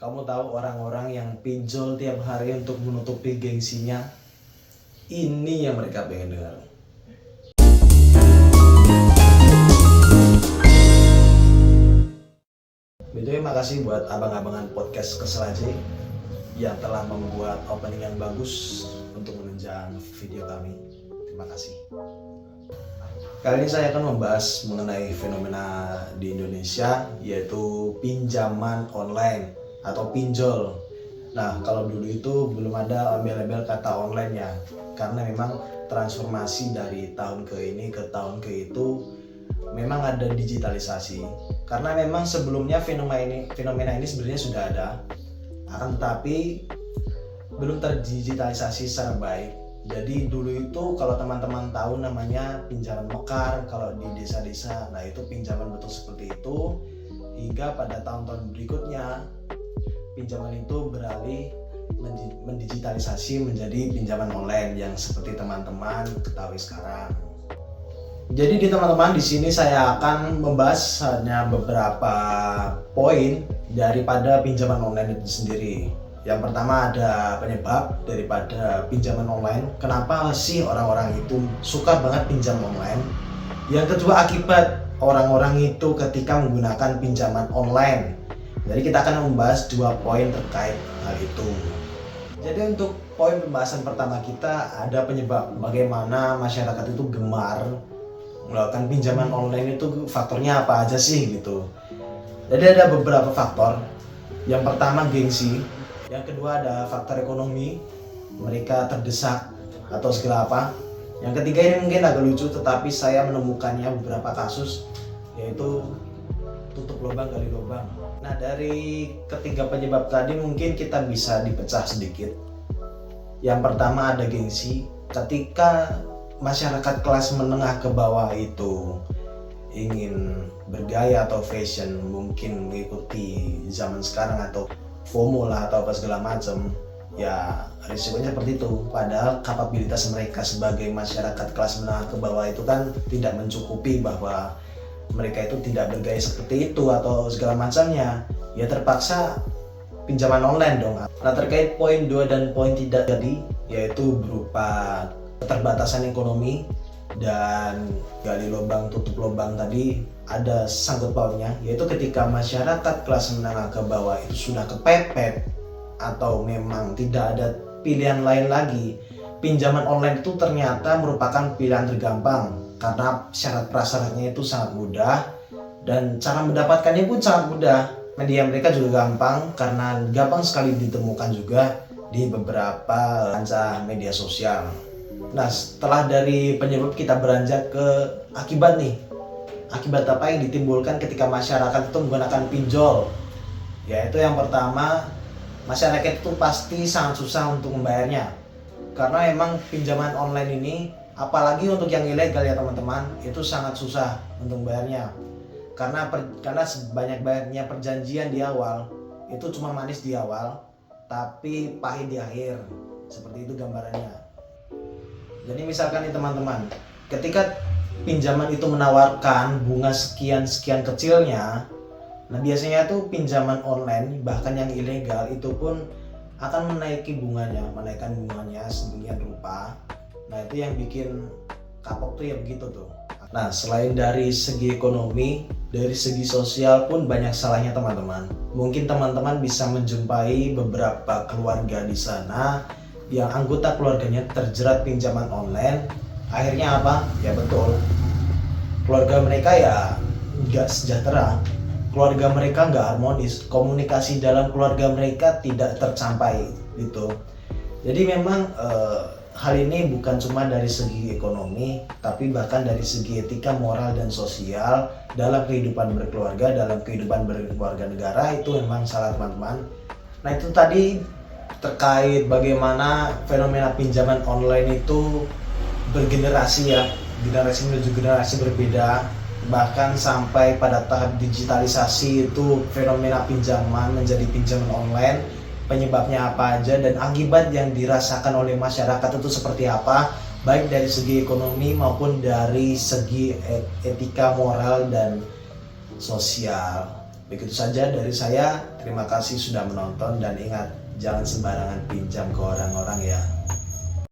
Kamu tahu orang-orang yang pinjol tiap hari untuk menutupi gengsinya? Ini yang mereka pengen dengar. BTW makasih buat abang-abangan podcast Kesel aja yang telah membuat opening yang bagus untuk menunjang video kami. Terima kasih. Kali ini saya akan membahas mengenai fenomena di Indonesia, yaitu pinjaman online atau pinjol. Nah, kalau dulu itu belum ada embel-embel kata online ya, karena memang transformasi dari tahun ke ini ke tahun ke itu memang ada digitalisasi. Karena memang sebelumnya fenomena ini sebenarnya sudah ada, akan tetapi belum terdigitalisasi secara baik. Jadi dulu itu kalau teman-teman tahu namanya pinjaman mekar kalau di desa-desa, nah itu pinjaman betul seperti itu, hingga pada tahun-tahun berikutnya pinjaman itu beralih mendigitalisasi menjadi pinjaman online yang seperti teman-teman ketahui sekarang. Jadi teman-teman, di sini saya akan membahas hanya beberapa poin daripada pinjaman online itu sendiri. Yang pertama ada penyebab daripada pinjaman online. Kenapa sih orang-orang itu suka banget pinjam online? Yang kedua, akibat orang-orang itu ketika menggunakan pinjaman online. Jadi kita akan membahas 2 poin terkait hal itu. Jadi untuk poin pembahasan pertama kita ada penyebab bagaimana masyarakat itu gemar melakukan pinjaman online itu, faktornya apa aja sih gitu. Jadi ada beberapa faktor. Yang pertama gengsi, yang kedua ada faktor ekonomi, mereka terdesak atau segala apa. Yang ketiga ini mungkin agak lucu tetapi saya menemukannya beberapa kasus, yaitu tutup lubang gali lubang. Nah, dari ketiga penyebab tadi mungkin kita bisa dipecah sedikit. Yang pertama ada gengsi. Ketika masyarakat kelas menengah ke bawah itu ingin bergaya atau fashion, mungkin mengikuti zaman sekarang atau FOMO lah atau apa segala macam, ya risikonya seperti itu. Padahal kapabilitas mereka sebagai masyarakat kelas menengah ke bawah itu kan tidak mencukupi bahwa mereka itu tidak bergaya seperti itu atau segala macamnya, ya terpaksa pinjaman online dong. Nah, terkait poin 2 dan poin tidak tadi, yaitu berupa keterbatasan ekonomi dan gali lubang tutup lubang tadi, ada sangkut pautnya, yaitu ketika masyarakat kelas menengah ke bawah itu sudah kepepet atau memang tidak ada pilihan lain lagi, pinjaman online itu ternyata merupakan pilihan tergampang karena syarat prasyaratnya itu sangat mudah dan cara mendapatkannya pun sangat mudah. Media mereka juga gampang karena gampang sekali ditemukan juga di beberapa kancah media sosial. Nah, setelah dari penyebab kita beranjak ke akibat nih. Akibat apa yang ditimbulkan ketika masyarakat itu menggunakan pinjol? Yaitu yang pertama, masyarakat itu pasti sangat susah untuk membayarnya. Karena memang pinjaman online ini, apalagi untuk yang ilegal ya teman-teman, itu sangat susah untuk membayarnya. Karena sebanyak-banyaknya perjanjian di awal, itu cuma manis di awal, tapi pahit di akhir. Seperti itu gambarannya. Jadi misalkan nih teman-teman, ketika pinjaman itu menawarkan bunga sekian-sekian kecilnya, nah biasanya tuh pinjaman online bahkan yang ilegal itu pun akan menaikkan bunganya sedemikian rupa. Nah itu yang bikin kapok tuh ya begitu tuh. Nah selain dari segi ekonomi, dari segi sosial pun banyak salahnya teman-teman. Mungkin teman-teman bisa menjumpai beberapa keluarga di sana yang anggota keluarganya terjerat pinjaman online. Akhirnya apa? Ya betul, keluarga mereka ya nggak sejahtera, keluarga mereka nggak harmonis, komunikasi dalam keluarga mereka tidak tercapai gitu. Jadi memang hal ini bukan cuma dari segi ekonomi, tapi bahkan dari segi etika, moral, dan sosial dalam kehidupan berkeluarga, dalam kehidupan berkeluarga negara itu memang salah teman-teman. Nah itu tadi terkait bagaimana fenomena pinjaman online itu bergenerasi ya, generasi menuju generasi berbeda, bahkan sampai pada tahap digitalisasi itu fenomena pinjaman menjadi pinjaman online. Penyebabnya apa aja dan akibat yang dirasakan oleh masyarakat itu seperti apa, baik dari segi ekonomi maupun dari segi etika, moral, dan sosial. Begitu saja dari saya, terima kasih sudah menonton dan ingat, jangan sembarangan pinjam ke orang-orang ya.